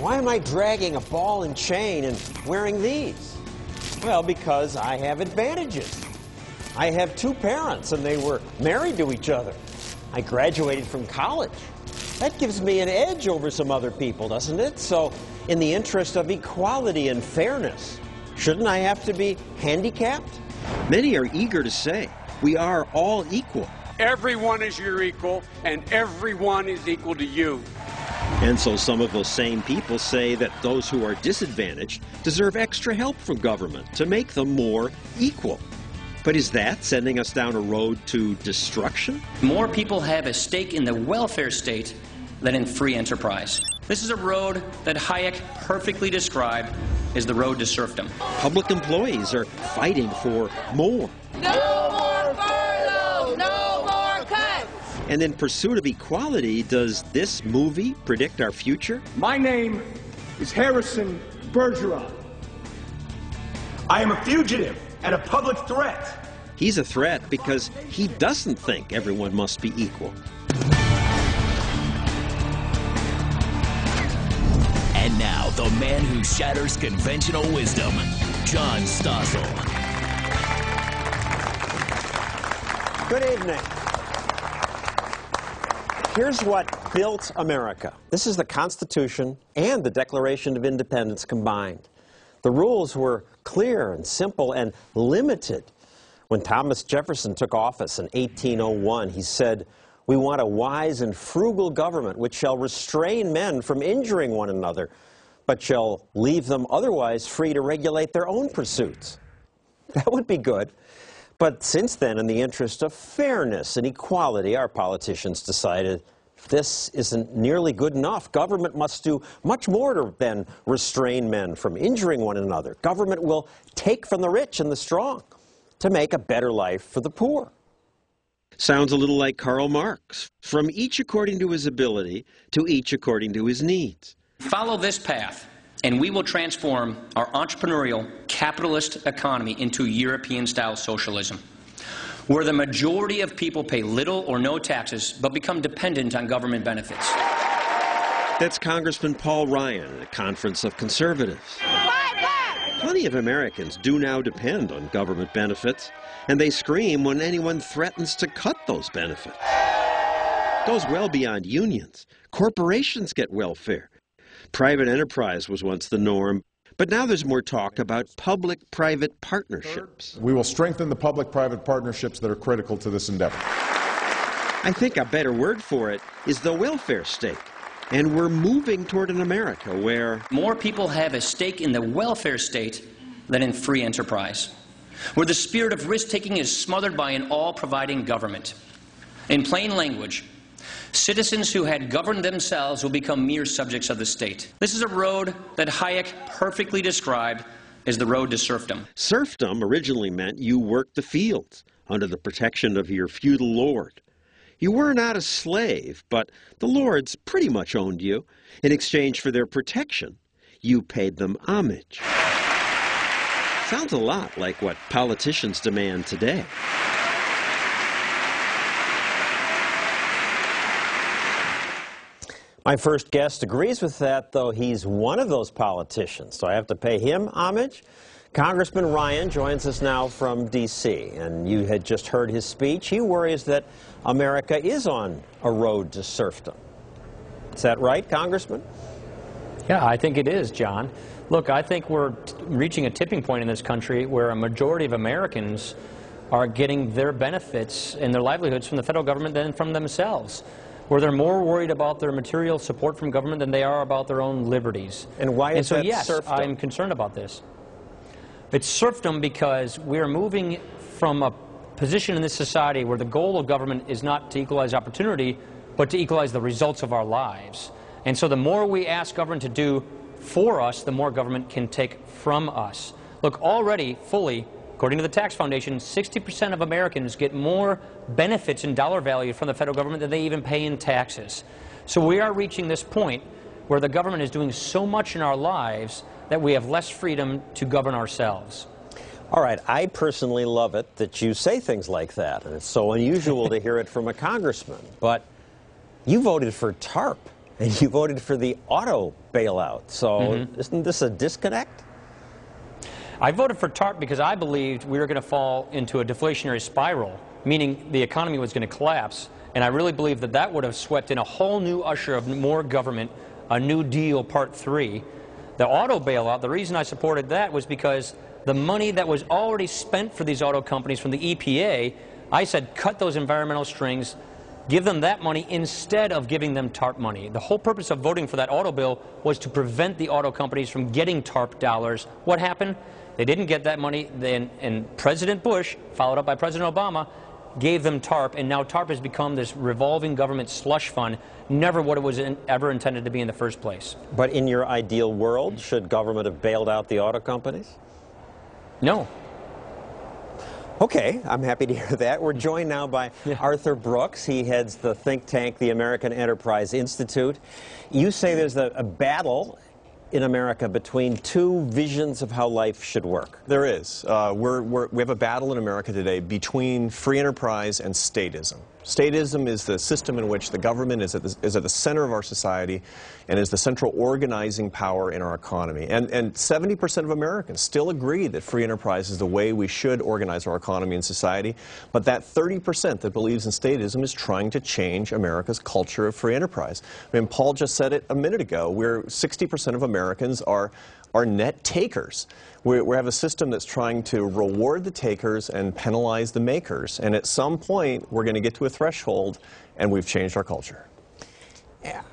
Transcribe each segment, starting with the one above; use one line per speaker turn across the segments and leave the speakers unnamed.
Why am I dragging a ball and chain and wearing these? Well, because I have advantages. I have two parents, and they were married to each other. I graduated from college. That gives me an edge over some other people, doesn't it? So, in the interest of equality and fairness, shouldn't I have to be handicapped?
Many are eager to say, we are all equal.
Everyone is your equal, and everyone is equal to you.
And so some of those same people say that those who are disadvantaged deserve extra help from government to make them more equal. But is that sending us down a road to destruction?
More people have a stake in the welfare state than in free enterprise. This is a road that Hayek perfectly described as the road to serfdom.
Public employees are fighting for more.
No more furloughs, no more cuts.
And in pursuit of equality, does this movie predict our future?
My name is Harrison Bergeron. I am a fugitive and a public threat.
He's a threat because he doesn't think everyone must be equal.
And now, the man who shatters conventional wisdom, John Stossel.
Good evening. Here's what built America. This is the Constitution and the Declaration of Independence combined. The rules were clear and simple and limited. When Thomas Jefferson took office in 1801, he said, "We want a wise and frugal government which shall restrain men from injuring one another, but shall leave them otherwise free to regulate their own pursuits." That would be good. But since then, in the interest of fairness and equality, our politicians decided this isn't nearly good enough. Government must do much more than restrain men from injuring one another. Government will take from the rich and the strong to make a better life for the poor.
Sounds a little like Karl Marx. From each according to his ability, to each according to his needs.
Follow this path, and we will transform our entrepreneurial, capitalist economy into European-style socialism, where the majority of people pay little or no taxes but become dependent on government benefits.
That's Congressman Paul Ryan at a conference of conservatives. Plenty of Americans do now depend on government benefits, and they scream when anyone threatens to cut those benefits. It goes well beyond unions. Corporations get welfare. Private enterprise was once the norm, but now there's more talk about public-private partnerships.
We will strengthen the public-private partnerships that are critical to this endeavor.
I think a better word for it is the welfare state. And we're moving toward an America where
more people have a stake in the welfare state than in free enterprise, where the spirit of risk-taking is smothered by an all-providing government. In plain language, citizens who had governed themselves will become mere subjects of the state. This is a road that Hayek perfectly described as the road to serfdom.
Serfdom originally meant you worked the fields under the protection of your feudal lord. You were not a slave, but the lords pretty much owned you. In exchange for their protection, you paid them homage. Sounds a lot like what politicians demand today.
My first guest agrees with that, though he's one of those politicians, so I have to pay him homage. Congressman Ryan joins us now from D.C., and you had just heard his speech. He worries that America is on a road to serfdom. Is that right, Congressman?
Yeah, I think it is, John. Look, I think we're reaching a tipping point in this country where a majority of Americans are getting their benefits and their livelihoods from the federal government than from themselves, where they're more worried about their material support from government than they are about their own liberties.
And why is that
yes,
serfdom?
I'm concerned about this. It's serfdom because we're moving from a position in this society where the goal of government is not to equalize opportunity, but to equalize the results of our lives. And so the more we ask government to do for us, the more government can take from us. Look, already, fully, according to the Tax Foundation, 60% of Americans get more benefits in dollar value from the federal government than they even pay in taxes. So we are reaching this point where the government is doing so much in our lives that we have less freedom to govern ourselves.
All right, I personally love it that you say things like that, and it's so unusual to hear it from a congressman. But you voted for TARP. And you voted for the auto bailout. So isn't this a disconnect?
I voted for TARP because I believed we were going to fall into a deflationary spiral, meaning the economy was going to collapse. And I really believe that that would have swept in a whole new usher of more government, a New Deal Part 3. The auto bailout, the reason I supported that was because the money that was already spent for these auto companies from the EPA, I said cut those environmental strings, give them that money instead of giving them TARP money. The whole purpose of voting for that auto bill was to prevent the auto companies from getting TARP dollars. What happened? They didn't get that money, and President Bush, followed up by President Obama, gave them TARP, and now TARP has become this revolving government slush fund, never what it was ever intended to be in the first place.
But in your ideal world, should government have bailed out the auto companies?
No.
Okay, I'm happy to hear that. We're joined now by Arthur Brooks. He heads the think tank, the American Enterprise Institute. You say there's a battle in America between two visions of how life should work.
There is. We have a battle in America today between free enterprise and statism. Statism is the system in which the government is at the center of our society and is the central organizing power in our economy. And 70% of Americans still agree that free enterprise is the way we should organize our economy and society. But that 30% that believes in statism is trying to change America's culture of free enterprise. I mean, Paul just said it a minute ago. 60% of Americans are net takers. We have a system that's trying to reward the takers and penalize the makers. And at some point, we're going to get to a threshold, and we've changed our culture.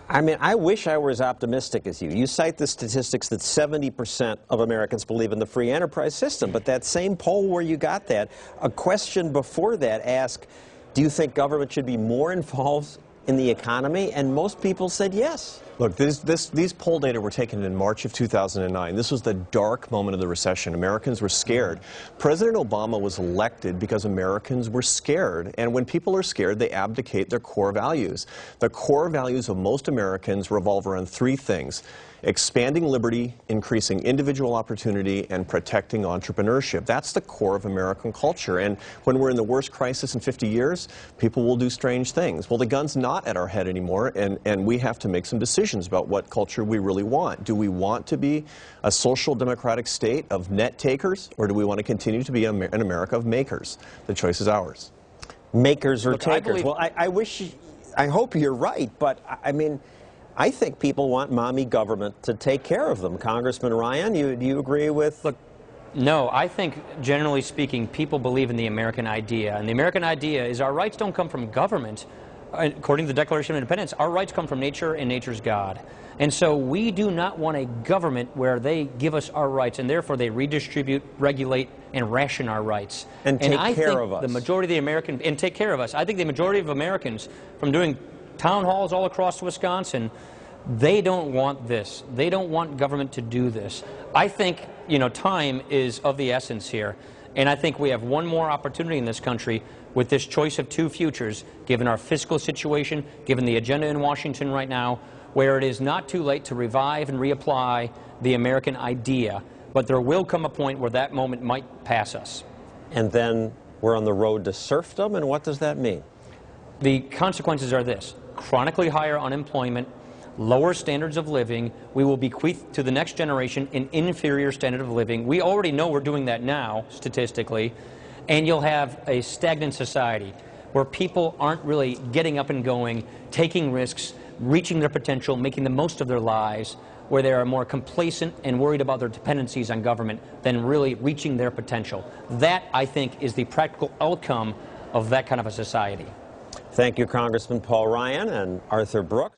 I mean, I wish I were as optimistic as you. You cite the statistics that 70% of Americans believe in the free enterprise system, but that same poll where you got that, a question before that asked, do you think government should be more involved in the economy? And most people said yes.
Look, these poll data were taken in March of 2009. This was the dark moment of the recession. Americans were scared. President Obama was elected because Americans were scared. And when people are scared, they abdicate their core values. The core values of most Americans revolve around three things: expanding liberty, increasing individual opportunity, and protecting entrepreneurship. That's the core of American culture. And when we're in the worst crisis in 50 years, people will do strange things. Well, the gun's not at our head anymore, and we have to make some decisions about what culture we really want. Do we want to be a social democratic state of net takers, or do we want to continue to be an America of makers? The choice is ours.
Makers or takers? Well, I hope you're right, but I mean, I think people want mommy government to take care of them. Congressman Ryan, do you agree with?
Look, no, I think, generally speaking, people believe in the American idea. And the American idea is our rights don't come from government. According to the Declaration of Independence, our rights come from nature and nature's God. And so we do not want a government where they give us our rights and therefore they redistribute, regulate, and ration our rights.
And take care of us.
The majority of the Americans, and take care of us. I think the majority of Americans, from doing town halls all across Wisconsin, they don't want this. They don't want government to do this. I think, time is of the essence here. And I think we have one more opportunity in this country with this choice of two futures, given our fiscal situation, given the agenda in Washington right now, where it is not too late to revive and reapply the American idea. But there will come a point where that moment might pass us.
And then we're on the road to serfdom, and what does that mean?
The consequences are this: chronically higher unemployment, lower standards of living. We will bequeath to the next generation an inferior standard of living. We already know we're doing that now, statistically. And you'll have a stagnant society where people aren't really getting up and going, taking risks, reaching their potential, making the most of their lives, where they are more complacent and worried about their dependencies on government than really reaching their potential. That, I think, is the practical outcome of that kind of a society.
Thank you, Congressman Paul Ryan and Arthur Brooks.